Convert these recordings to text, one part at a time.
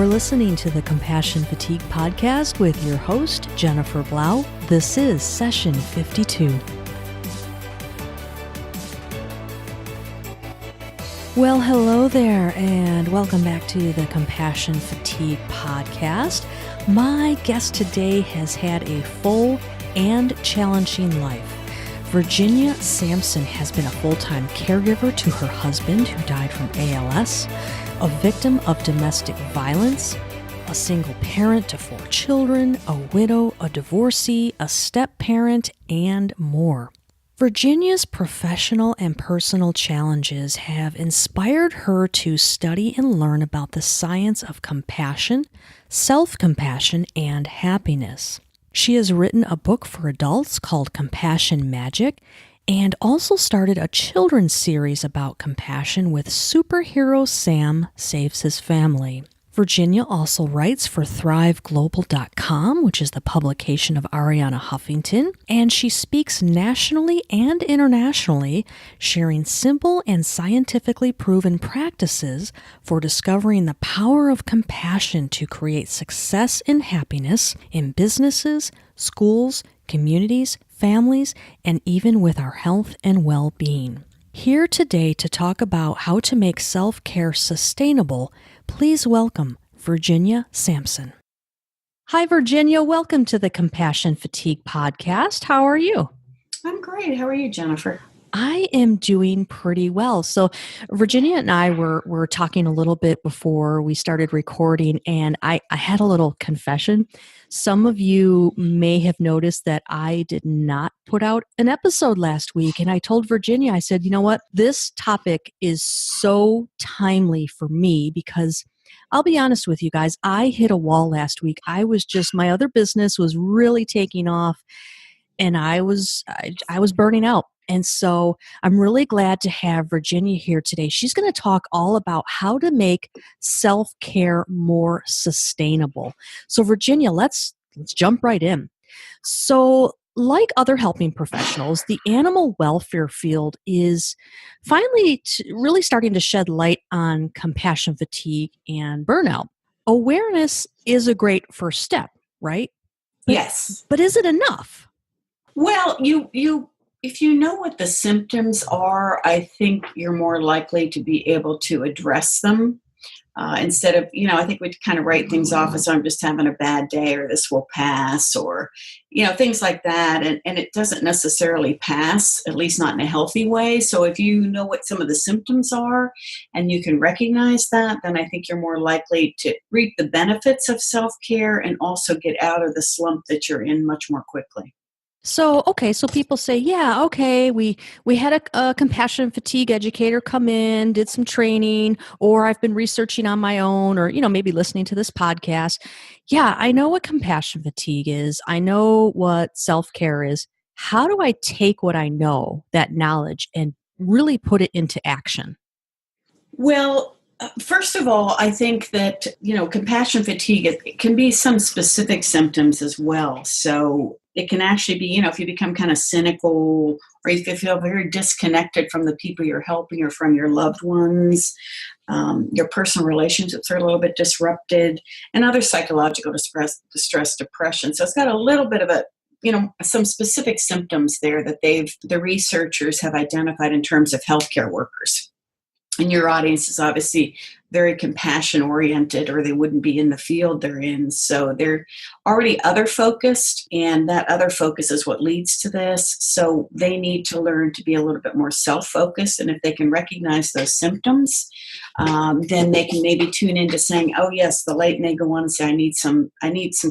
You're listening to the Compassion Fatigue Podcast with your host, Jennifer Blau. This is session 52. Well, hello there, and welcome back to the Compassion Fatigue Podcast. My guest today has had a full and challenging life. Virginia Sampson has been a full-time caregiver to her husband, who died from ALS, a victim of domestic violence, a single parent to 4 children, a widow, a divorcee, a step-parent, and more. Virginia's professional and personal challenges have inspired her to study and learn about the science of compassion, self-compassion, and happiness. She has written a book for adults called Compassion Magic and also started a children's series about compassion with Superhero Sam Saves His Family. Virginia also writes for ThriveGlobal.com, which is the publication of Ariana Huffington, and she speaks nationally and internationally, sharing simple and scientifically proven practices for discovering the power of compassion to create success and happiness in businesses, schools, communities, families, and even with our health and well-being. Here today to talk about how to make self-care sustainable, please welcome Virginia Sampson. Hi, Virginia. Welcome to the Compassion Fatigue Podcast. How are you? I'm great. How are you, Jennifer? I am doing pretty well. So Virginia and I were talking a little bit before we started recording, and I had a little confession. Some of you may have noticed that I did not put out an episode last week, and I told Virginia, I said, you know what? This topic is so timely for me because I'll be honest with you guys, I hit a wall last week. My other business was really taking off, and I was burning out. And so I'm really glad to have Virginia here today. She's going to talk all about how to make self-care more sustainable. So Virginia, let's jump right in. So like other helping professionals, the animal welfare field is finally really starting to shed light on compassion fatigue and burnout. Awareness is a great first step, right? Yes. But is it enough? Well, if you know what the symptoms are, I think you're more likely to be able to address them instead of, I think we kind of write things off as I'm just having a bad day or this will pass or, things like that. And it doesn't necessarily pass, at least not in a healthy way. So if you know what some of the symptoms are and you can recognize that, then I think you're more likely to reap the benefits of self-care and also get out of the slump that you're in much more quickly. So people say, we had a compassion fatigue educator come in, did some training, or I've been researching on my own, or, maybe listening to this podcast. Yeah, I know what compassion fatigue is. I know what self-care is. How do I take what I know, that knowledge, and really put it into action? Well, first of all, I think that, compassion fatigue, it can be some specific symptoms as well. So it can actually be, if you become kind of cynical or if you feel very disconnected from the people you're helping or from your loved ones, your personal relationships are a little bit disrupted, and other psychological distress, depression. So it's got a little bit of some specific symptoms there that the researchers have identified in terms of healthcare workers. And your audience is obviously very compassion oriented, or they wouldn't be in the field they're in. So they're already other focused, and that other focus is what leads to this. So they need to learn to be a little bit more self-focused. And if they can recognize those symptoms, then they can maybe tune into saying, oh yes, the light may go on and say, I need some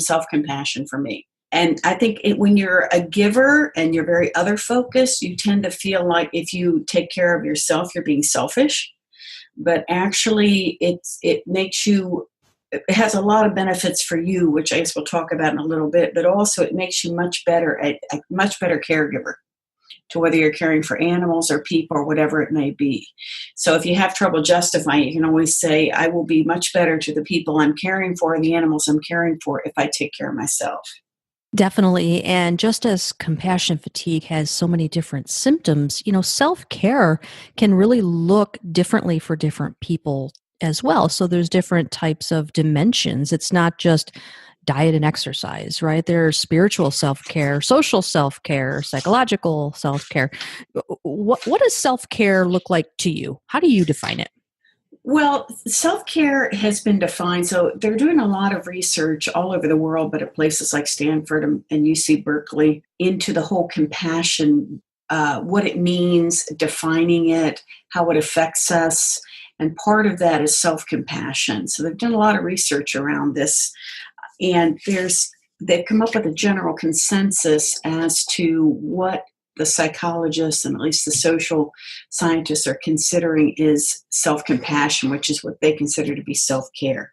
self-compassion for me. And I think when you're a giver and you're very other focused, you tend to feel like if you take care of yourself, you're being selfish. But actually, it has a lot of benefits for you, which I guess we'll talk about in a little bit. But also, it makes you a much better caregiver to whether you're caring for animals or people or whatever it may be. So if you have trouble justifying, you can always say, I will be much better to the people I'm caring for and the animals I'm caring for if I take care of myself. Definitely. And just as compassion fatigue has so many different symptoms, self-care can really look differently for different people as well. So there's different types of dimensions. It's not just diet and exercise, right? There's spiritual self-care, social self-care, psychological self-care. What does self-care look like to you? How do you define it? Well, self care has been defined. So they're doing a lot of research all over the world, but at places like Stanford and UC Berkeley into the whole compassion, what it means, defining it, how it affects us. And part of that is self compassion. So they've done a lot of research around this. And they've come up with a general consensus as to what the psychologists and at least the social scientists are considering is self-compassion, which is what they consider to be self-care.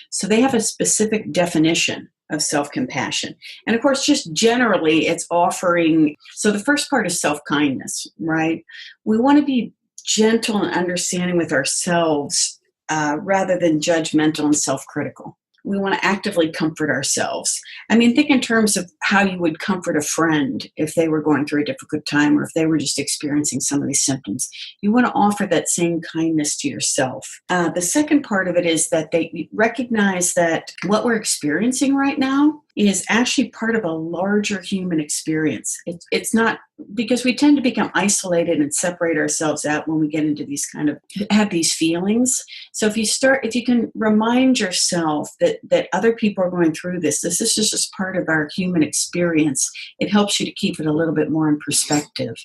So they have a specific definition of self-compassion. And of course, just generally, it's offering, so the first part is self-kindness, right? We want to be gentle and understanding with ourselves rather than judgmental and self-critical. We want to actively comfort ourselves. I mean, think in terms of how you would comfort a friend if they were going through a difficult time or if they were just experiencing some of these symptoms. You want to offer that same kindness to yourself. The second part of it is that they recognize that what we're experiencing right now is actually part of a larger human experience. It's not, because we tend to become isolated and separate ourselves out when we get into these have these feelings. So if you can remind yourself that other people are going through this is just part of our human experience, it helps you to keep it a little bit more in perspective.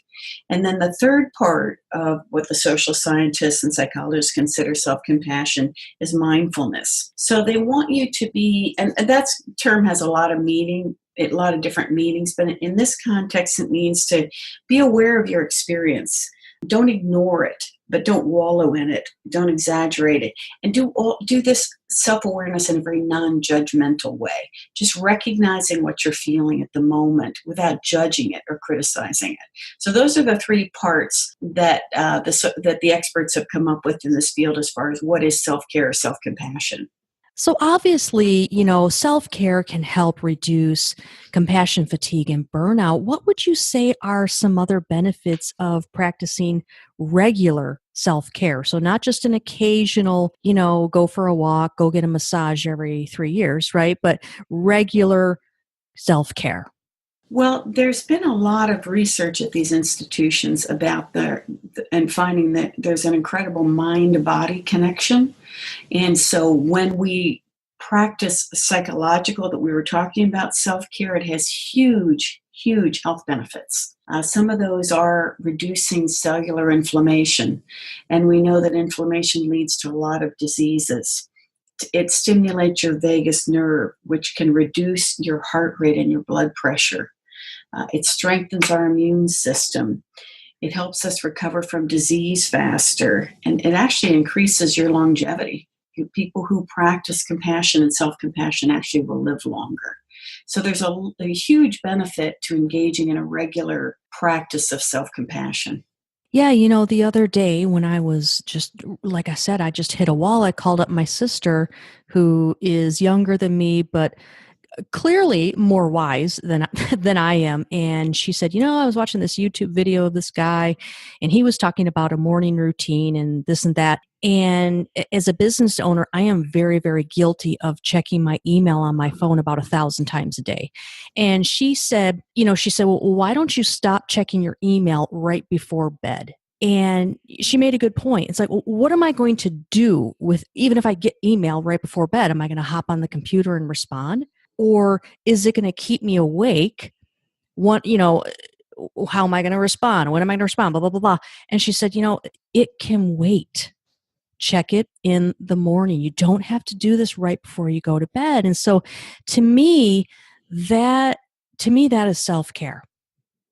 And then the third part of what the social scientists and psychologists consider self-compassion is mindfulness. So they want you to be, and that term has a lot of meaning, a lot of different meanings, but in this context, it means to be aware of your experience. Don't ignore it, but don't wallow in it. Don't exaggerate it. And do this self-awareness in a very non-judgmental way, just recognizing what you're feeling at the moment without judging it or criticizing it. So those are the three parts that the experts have come up with in this field as far as what is self-care or self-compassion. So obviously, self-care can help reduce compassion fatigue and burnout. What would you say are some other benefits of practicing regular self-care? So not just an occasional, go for a walk, go get a massage every 3 years, right? But regular self-care. Well, there's been a lot of research at these institutions about and finding that there's an incredible mind-body connection. And so when we practice psychological that we were talking about self-care, it has huge, huge health benefits. Some of those are reducing cellular inflammation. And we know that inflammation leads to a lot of diseases. It stimulates your vagus nerve, which can reduce your heart rate and your blood pressure. It strengthens our immune system. It helps us recover from disease faster, and it actually increases your longevity. People who practice compassion and self-compassion actually will live longer. So there's a huge benefit to engaging in a regular practice of self-compassion. Yeah, the other day when I was just, like I said, I just hit a wall. I called up my sister, who is younger than me, but clearly more wise than than I am. And she said, I was watching this YouTube video of this guy, and he was talking about a morning routine and this and that. And as a business owner, I am very, very guilty of checking my email on my phone about 1,000 times a day. And she said, well, why don't you stop checking your email right before bed? And she made a good point. It's like, well, what am I going to do with, even if I get email right before bed, am I going to hop on the computer and respond? Or is it going to keep me awake? How am I going to respond? When am I going to respond? Blah, blah, blah, blah. And she said, it can wait. Check it in the morning. You don't have to do this right before you go to bed. And so to me, that is self-care.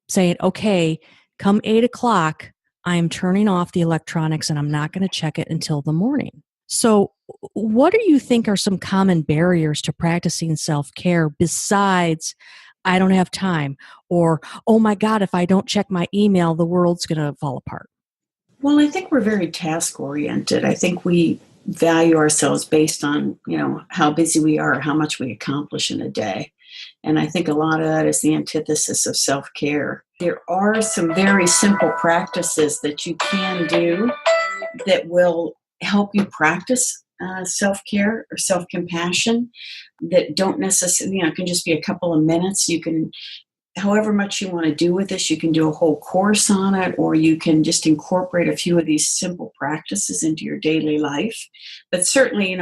Saying, okay, come 8:00, I'm turning off the electronics and I'm not going to check it until the morning. So what do you think are some common barriers to practicing self-care besides, I don't have time, or, oh my God, if I don't check my email, the world's going to fall apart? Well, I think we're very task-oriented. I think we value ourselves based on, how busy we are, how much we accomplish in a day. And I think a lot of that is the antithesis of self-care. There are some very simple practices that you can do that will help you practice self-care or self-compassion that don't necessarily, can just be a couple of minutes. You can, however much you want to do with this, you can do a whole course on it, or you can just incorporate a few of these simple practices into your daily life. But certainly,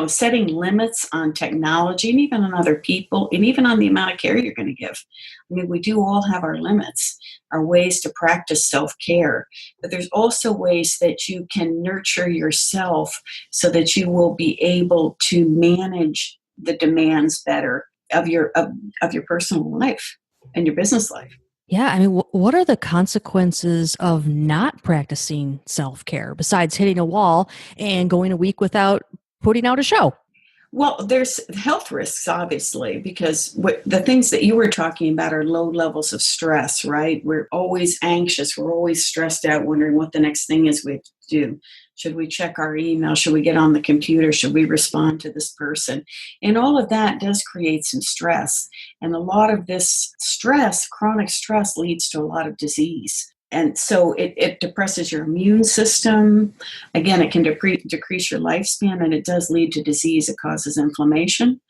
setting limits on technology and even on other people and even on the amount of care you're going to give. I mean, we do all have our limits, our ways to practice self-care, but there's also ways that you can nurture yourself so that you will be able to manage the demands better of your personal life and your business life. Yeah, I mean, what are the consequences of not practicing self-care besides hitting a wall and going a week without putting out a show? Well, there's health risks, obviously, because the things that you were talking about are low levels of stress, right? We're always anxious. We're always stressed out, wondering what the next thing is we have to do. Should we check our email? Should we get on the computer? Should we respond to this person? And all of that does create some stress. And a lot of this stress, chronic stress, leads to a lot of disease. And so it depresses your immune system. Again, it can decrease your lifespan, and it does lead to disease. It causes inflammation.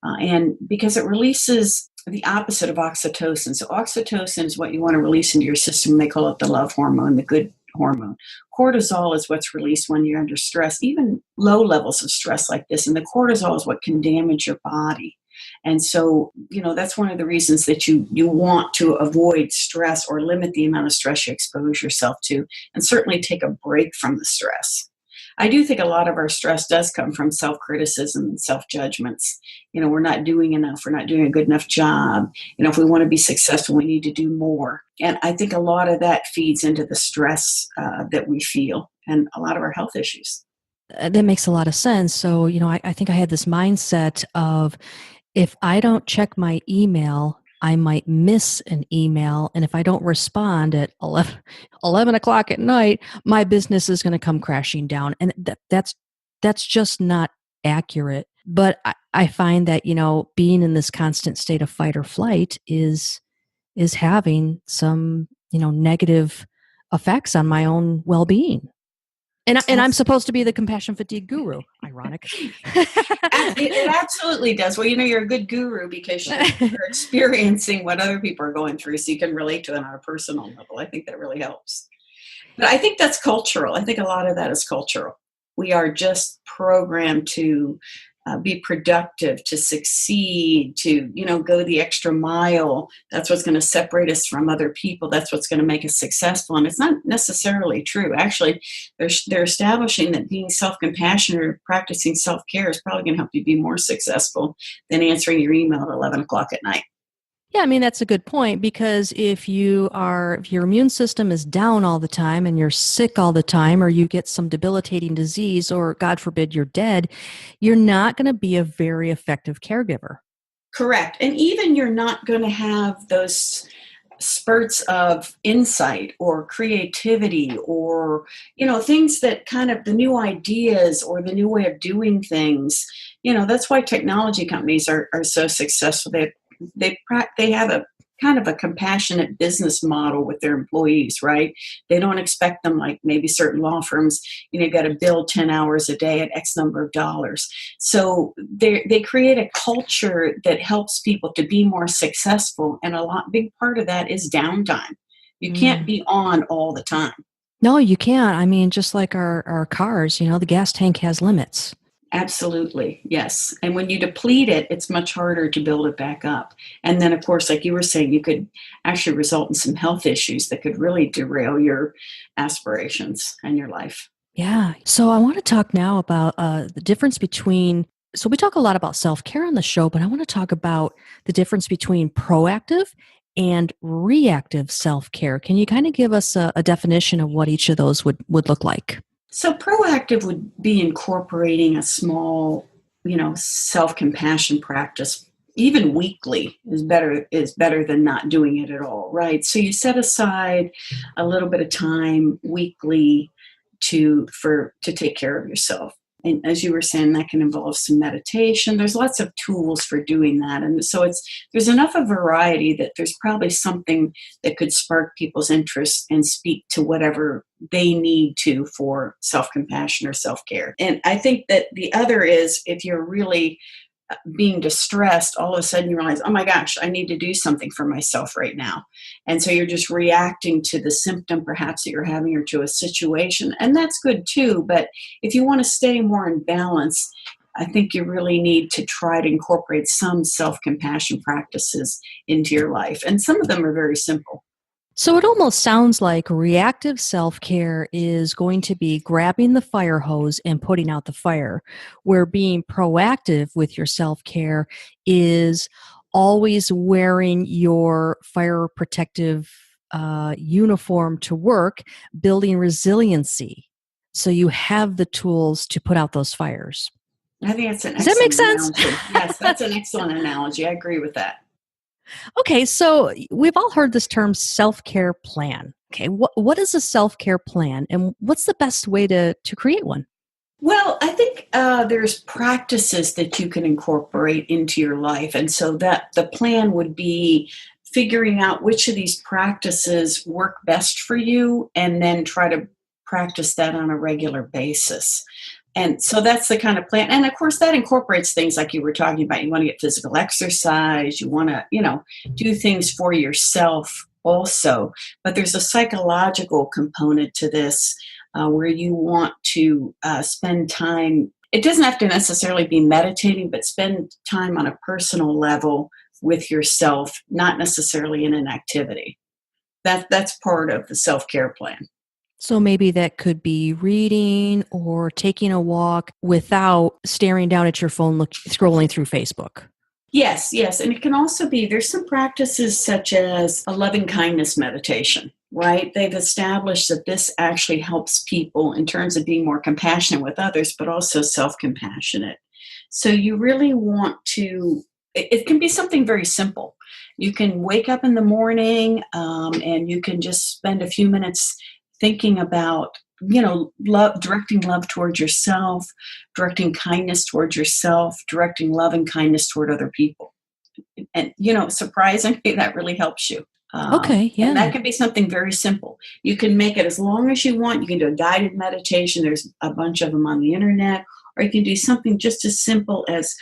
And because it releases the opposite of oxytocin. So oxytocin is what you want to release into your system. They call it the love hormone, the good hormone. Cortisol is what's released when you're under stress, even low levels of stress like this. And the cortisol is what can damage your body. And so, that's one of the reasons that you want to avoid stress or limit the amount of stress you expose yourself to, and certainly take a break from the stress. I do think a lot of our stress does come from self-criticism and self-judgments. We're not doing enough. We're not doing a good enough job. If we want to be successful, we need to do more. And I think a lot of that feeds into the stress that we feel and a lot of our health issues. That makes a lot of sense. So, I think I had this mindset of, if I don't check my email, I might miss an email. And if I don't respond at 11 o'clock at night, my business is going to come crashing down. And that's just not accurate. But I find that, being in this constant state of fight or flight is having some, negative effects on my own well-being. And I'm supposed to be the compassion fatigue guru. Ironic. It absolutely does. Well, you're a good guru because you're experiencing what other people are going through, so you can relate to it on a personal level. I think that really helps. But I think that's cultural. I think a lot of that is cultural. We are just programmed to be productive, to succeed, to, go the extra mile. That's what's going to separate us from other people. That's what's going to make us successful. And it's not necessarily true. Actually, they're establishing that being self-compassionate or practicing self-care is probably going to help you be more successful than answering your email at 11 o'clock at night. Yeah, I mean, that's a good point, because if your immune system is down all the time and you're sick all the time, or you get some debilitating disease, or God forbid you're dead, you're not going to be a very effective caregiver. Correct. And even you're not going to have those spurts of insight or creativity or, things that kind of the new ideas or the new way of doing things. That's why technology companies are so successful. They have a kind of a compassionate business model with their employees, right? They don't expect them, like maybe certain law firms, you got to bill 10 hours a day at X number of dollars. So they create a culture that helps people to be more successful. And big part of that is downtime. You can't be on all the time. No, you can't. I mean, just like our cars, the gas tank has limits. Absolutely. Yes. And when you deplete it, it's much harder to build it back up. And then, of course, like you were saying, you could actually result in some health issues that could really derail your aspirations and your life. Yeah. So I want to talk now about the difference between, so we talk a lot about self-care on the show, but I want to talk about the difference between proactive and reactive self-care. Can you kind of give us a definition of what each of those would look like? So proactive would be incorporating a small, self-compassion practice, even weekly is better than not doing it at all, right? So you set aside a little bit of time weekly to take care of yourself. And as you were saying, that can involve some meditation. There's lots of tools for doing that. And so there's enough of variety that there's probably something that could spark people's interest and speak to whatever they need to for self-compassion or self-care. And I think that the other is, if you're really being distressed, all of a sudden you realize, oh my gosh, I need to do something for myself right now. And so you're just reacting to the symptom perhaps that you're having, or to a situation. And that's good too. But if you want to stay more in balance, I think you really need to try to incorporate some self-compassion practices into your life. And some of them are very simple. So it almost sounds like reactive self-care is going to be grabbing the fire hose and putting out the fire, where being proactive with your self-care is always wearing your fire protective uniform to work, building resiliency. So you have the tools to put out those fires. I think that's an Does that make sense? analogy. Yes, that's an excellent analogy. I agree with that. Okay, so we've all heard this term self-care plan. Okay, what is a self-care plan, and what's the best way to create one? Well, I think there's practices that you can incorporate into your life. And so that the plan would be figuring out which of these practices work best for you, and then try to practice that on a regular basis. And so that's the kind of plan. And of course, that incorporates things like you were talking about. You want to get physical exercise. You want to, do things for yourself also. But there's a psychological component to this where you want to spend time. It doesn't have to necessarily be meditating, but spend time on a personal level with yourself, not necessarily in an activity. That's part of the self-care plan. So maybe that could be reading or taking a walk without staring down at your phone, scrolling through Facebook. Yes. And it can also be, there's some practices such as a loving kindness meditation, right? They've established that this actually helps people in terms of being more compassionate with others, but also self-compassionate. So you really want to, it can be something very simple. You can wake up in the morning and you can just spend a few minutes thinking about, directing love towards yourself, directing kindness towards yourself, directing love and kindness toward other people. And, surprisingly, that really helps you. Okay, yeah. And that can be something very simple. You can make it as long as you want. You can do a guided meditation. There's a bunch of them on the internet. Or you can do something just as simple as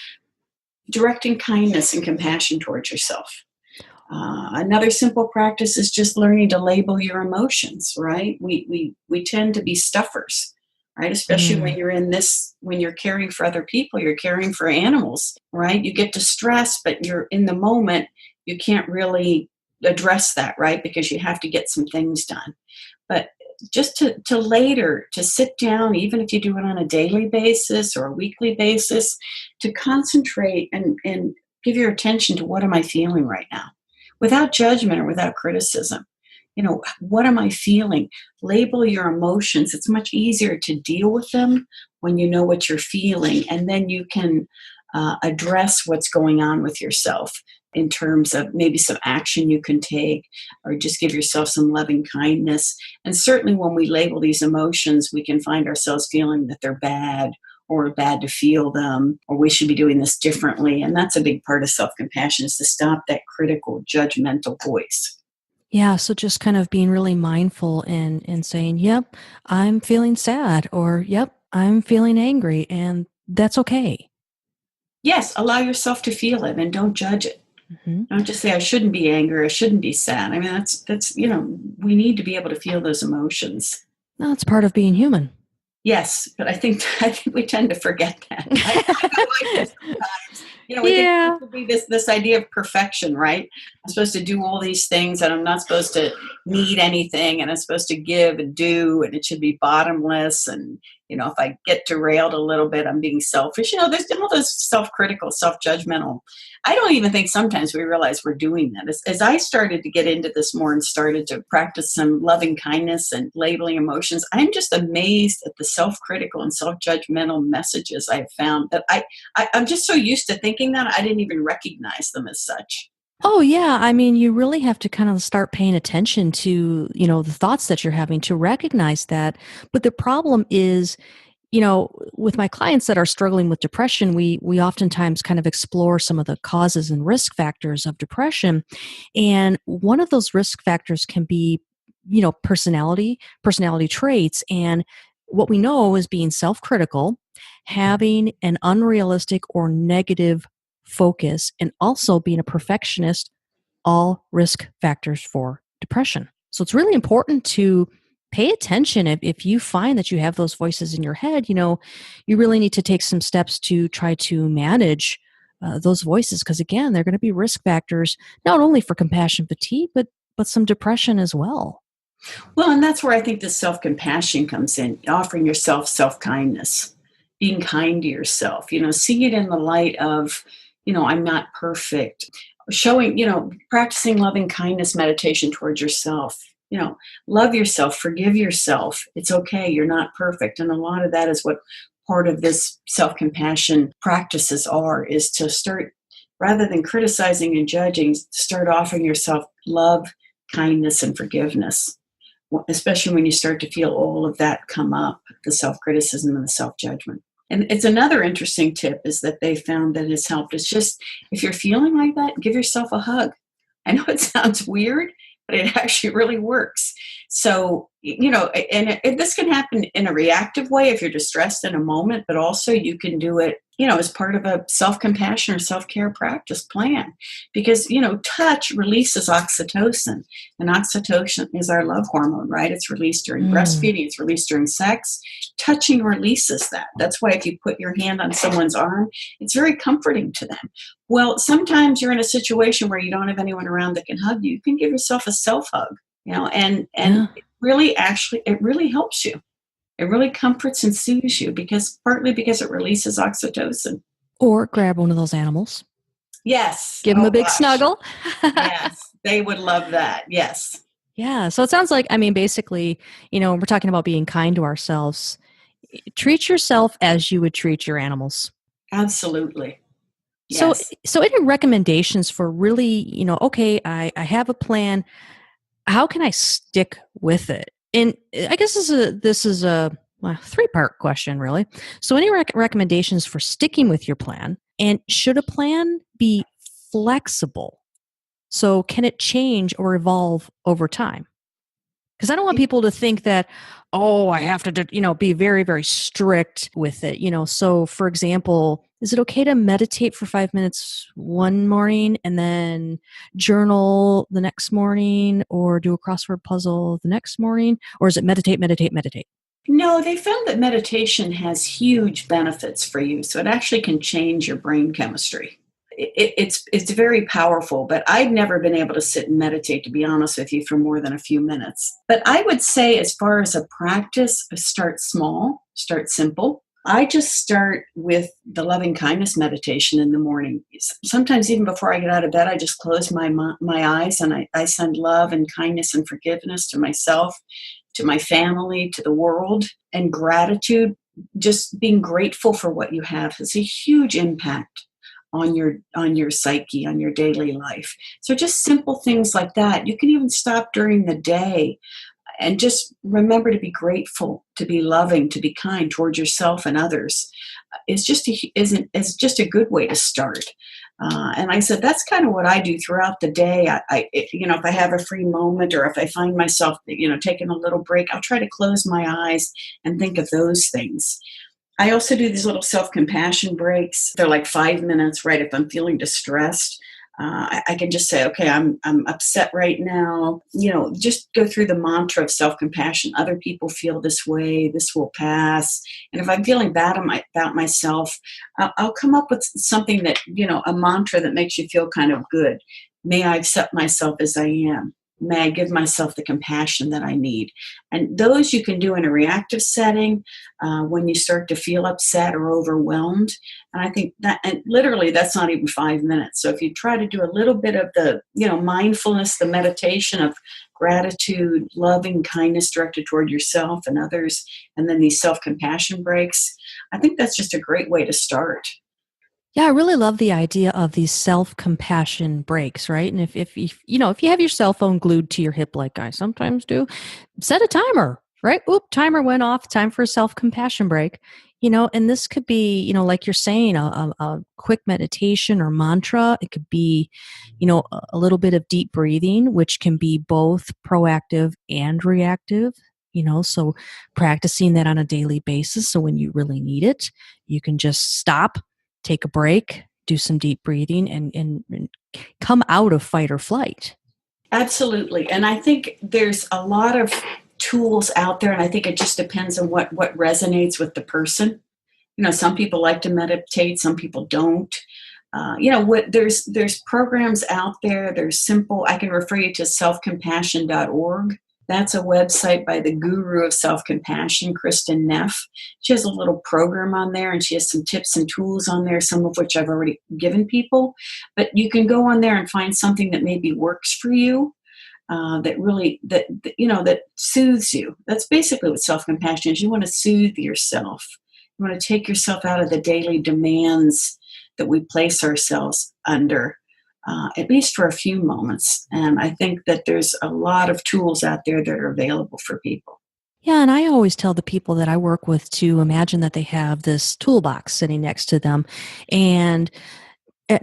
directing kindness and compassion towards yourself. Another simple practice is just learning to label your emotions, right? We tend to be stuffers, right? Especially when when you're caring for other people, you're caring for animals, right? You get distressed, but you're in the moment, you can't really address that, right? Because you have to get some things done. But just to later, to sit down, even if you do it on a daily basis or a weekly basis, to concentrate and give your attention to what am I feeling right now? Without judgment or without criticism. What am I feeling? Label your emotions. It's much easier to deal with them when you know what you're feeling, and then you can address what's going on with yourself in terms of maybe some action you can take, or just give yourself some loving kindness. And certainly when we label these emotions, we can find ourselves feeling that they're bad, or bad to feel them, or we should be doing this differently. And that's a big part of self-compassion, is to stop that critical, judgmental voice. Yeah, so just kind of being really mindful and saying, yep, I'm feeling sad, or yep, I'm feeling angry, and that's okay. Yes, allow yourself to feel it and don't judge it. Mm-hmm. Don't just say, I shouldn't be angry, I shouldn't be sad. I mean, that's we need to be able to feel those emotions. No, it's part of being human. Yes, but I think we tend to forget that. I like this sometimes. We think it could be this idea of perfection, right? I'm supposed to do all these things, and I'm not supposed to need anything, and I'm supposed to give and do, and it should be bottomless. And if I get derailed a little bit, I'm being selfish. There's all those self-critical, self-judgmental. I don't even think sometimes we realize we're doing that. As I started to get into this more and started to practice some loving kindness and labeling emotions, I'm just amazed at the self-critical and self-judgmental messages I've found that I'm just so used to thinking that I didn't even recognize them as such. Oh, yeah. I mean, you really have to kind of start paying attention to, the thoughts that you're having to recognize that. But the problem is with my clients that are struggling with depression, we oftentimes kind of explore some of the causes and risk factors of depression. And one of those risk factors can be, personality traits. And what we know is being self-critical, having an unrealistic or negative focus, and also being a perfectionist, all risk factors for depression. So it's really important to pay attention if you find that you have those voices in your head. You really need to take some steps to try to manage those voices, because again, they're going to be risk factors not only for compassion fatigue, but some depression as well. Well, and that's where I think the self-compassion comes in, offering yourself self-kindness, being kind to yourself, seeing it in the light of, I'm not perfect, showing, practicing loving kindness meditation towards yourself. Love yourself, forgive yourself. It's okay. You're not perfect. And a lot of that is what part of this self-compassion practices is to start, rather than criticizing and judging, start offering yourself love, kindness, and forgiveness, especially when you start to feel all of that come up, the self-criticism and the self-judgment. And it's another interesting tip is that they found that has helped. It's just, if you're feeling like that, give yourself a hug. I know it sounds weird, but it actually really works. So, and this can happen in a reactive way if you're distressed in a moment, but also you can do it, as part of a self-compassion or self-care practice plan. Because, touch releases oxytocin, and oxytocin is our love hormone, right? It's released during breastfeeding, it's released during sex. Touching releases that. That's why if you put your hand on someone's arm, it's very comforting to them. Well, sometimes you're in a situation where you don't have anyone around that can hug you. You can give yourself a self-hug, and it really helps you. It really comforts and soothes you partly because it releases oxytocin. Or grab one of those animals. Yes. Give them a big snuggle. Yes. They would love that. Yes. Yeah. So it sounds like, basically, we're talking about being kind to ourselves. Treat yourself as you would treat your animals. Absolutely. Yes. So any recommendations for really, okay, I have a plan. How can I stick with it? And I guess this is a three-part question, really. So any recommendations for sticking with your plan? And should a plan be flexible? So can it change or evolve over time? Because I don't want people to think that, I have to, be very, very strict with it. So for example, is it okay to meditate for 5 minutes one morning and then journal the next morning, or do a crossword puzzle the next morning? Or is it meditate, meditate, meditate? No, they found that meditation has huge benefits for you. So it actually can change your brain chemistry. It's very powerful, but I've never been able to sit and meditate, to be honest with you, for more than a few minutes. But I would say, as far as a practice, start small, start simple. I just start with the loving kindness meditation in the morning. Sometimes even before I get out of bed, I just close my eyes and I send love and kindness and forgiveness to myself, to my family, to the world, and gratitude. Just being grateful for what you have has a huge impact on your psyche, on your daily life. So just simple things like that. You can even stop during the day and just remember to be grateful, to be loving, to be kind towards yourself and others. It's just a good way to start. And like I said, that's kind of what I do throughout the day. If I have a free moment, or if I find myself, taking a little break, I'll try to close my eyes and think of those things. I also do these little self-compassion breaks. They're like 5 minutes, right? If I'm feeling distressed, I can just say, okay, I'm upset right now. Just go through the mantra of self-compassion. Other people feel this way. This will pass. And if I'm feeling bad about myself, I'll come up with something that, a mantra that makes you feel kind of good. May I accept myself as I am. May I give myself the compassion that I need. And those you can do in a reactive setting when you start to feel upset or overwhelmed. And I think that, and literally that's not even 5 minutes. So if you try to do a little bit of the, mindfulness, the meditation of gratitude, loving kindness directed toward yourself and others, and then these self-compassion breaks, I think that's just a great way to start. Yeah, I really love the idea of these self-compassion breaks, right? And if you have your cell phone glued to your hip like I sometimes do, set a timer, right? Oop, timer went off. Time for a self-compassion break. And this could be, like you're saying, a quick meditation or mantra. It could be, a little bit of deep breathing, which can be both proactive and reactive. So practicing that on a daily basis. So when you really need it, you can just stop, take a break, do some deep breathing, and come out of fight or flight. Absolutely. And I think there's a lot of tools out there, and I think it just depends on what resonates with the person. Some people like to meditate, some people don't. There's programs out there. There's simple. I can refer you to selfcompassion.org. That's a website by the guru of self-compassion, Kristen Neff. She has a little program on there, and she has some tips and tools on there, some of which I've already given people. But you can go on there and find something that maybe works for you, that soothes you. That's basically what self-compassion is. You want to soothe yourself. You want to take yourself out of the daily demands that we place ourselves under. At least for a few moments. And I think that there's a lot of tools out there that are available for people. Yeah, and I always tell the people that I work with to imagine that they have this toolbox sitting next to them. And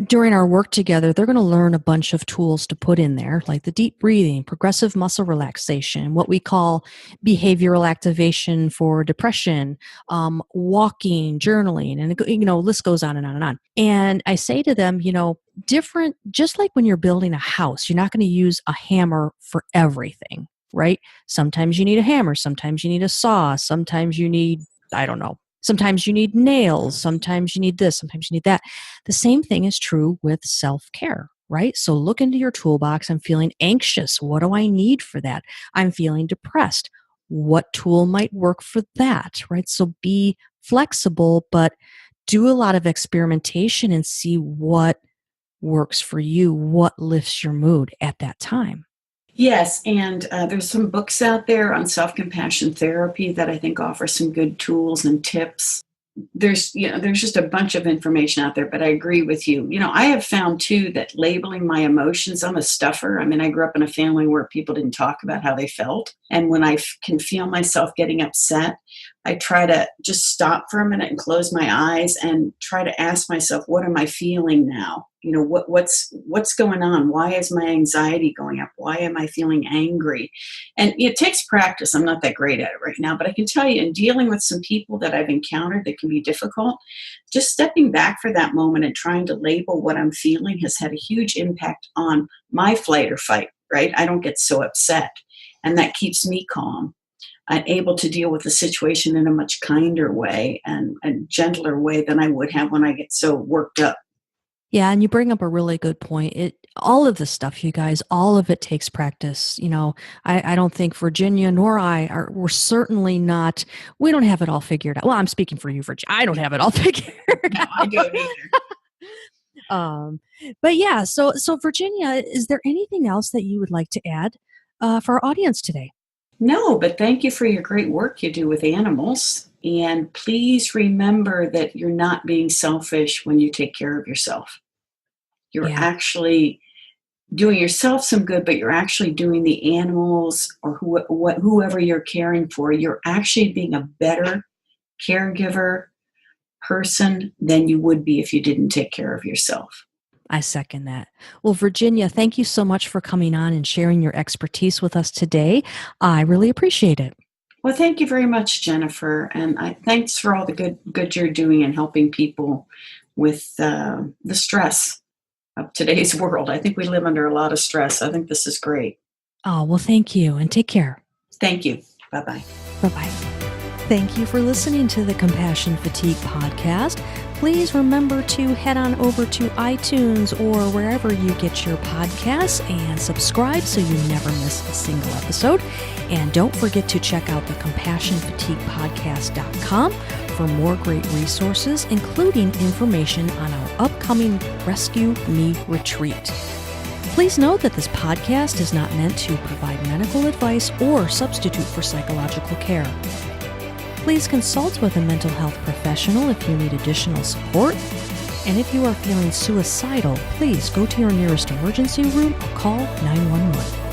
during our work together, they're going to learn a bunch of tools to put in there, like the deep breathing, progressive muscle relaxation, what we call behavioral activation for depression, walking, journaling, and list goes on and on and on. And I say to them, different, just like when you're building a house, you're not going to use a hammer for everything, right? Sometimes you need a hammer, sometimes you need a saw, sometimes you need, I don't know. Sometimes you need nails. Sometimes you need this. Sometimes you need that. The same thing is true with self-care, right? So look into your toolbox. I'm feeling anxious. What do I need for that? I'm feeling depressed. What tool might work for that, right? So be flexible, but do a lot of experimentation and see what works for you, what lifts your mood at that time. Yes, and there's some books out there on self-compassion therapy that I think offer some good tools and tips. There's just a bunch of information out there, but I agree with you. I have found too that labeling my emotions, I'm a stuffer. I mean, I grew up in a family where people didn't talk about how they felt. And when I can feel myself getting upset, I try to just stop for a minute and close my eyes and try to ask myself, what am I feeling now? What's going on? Why is my anxiety going up? Why am I feeling angry? And it takes practice. I'm not that great at it right now, but I can tell you, in dealing with some people that I've encountered that can be difficult, just stepping back for that moment and trying to label what I'm feeling has had a huge impact on my flight or fight, right? I don't get so upset, and that keeps me calm. I'm able to deal with the situation in a much kinder way and a gentler way than I would have when I get so worked up. Yeah, and you bring up a really good point. All of this stuff, you guys, all of it takes practice. I don't think Virginia nor we're certainly not, we don't have it all figured out. Well, I'm speaking for you, Virginia. I don't have it all figured No, I don't out. But yeah, so Virginia, is there anything else that you would like to add for our audience today? No, but thank you for your great work you do with animals. And please remember that you're not being selfish when you take care of yourself. You're actually doing yourself some good, but you're actually doing the animals or whoever you're caring for. You're actually being a better caregiver person than you would be if you didn't take care of yourself. I second that. Well, Virginia, thank you so much for coming on and sharing your expertise with us today. I really appreciate it. Well, thank you very much, Jennifer. And thanks for all the good you're doing and helping people with the stress of today's world. I think we live under a lot of stress. I think this is great. Oh, well, thank you and take care. Thank you. Bye-bye. Bye-bye. Thank you for listening to the Compassion Fatigue podcast. Please remember to head on over to iTunes or wherever you get your podcasts and subscribe so you never miss a single episode. And don't forget to check out the CompassionFatiguePodcast.com for more great resources, including information on our upcoming Rescue Me retreat. Please note that this podcast is not meant to provide medical advice or substitute for psychological care. Please consult with a mental health professional if you need additional support. And if you are feeling suicidal, please go to your nearest emergency room or call 911.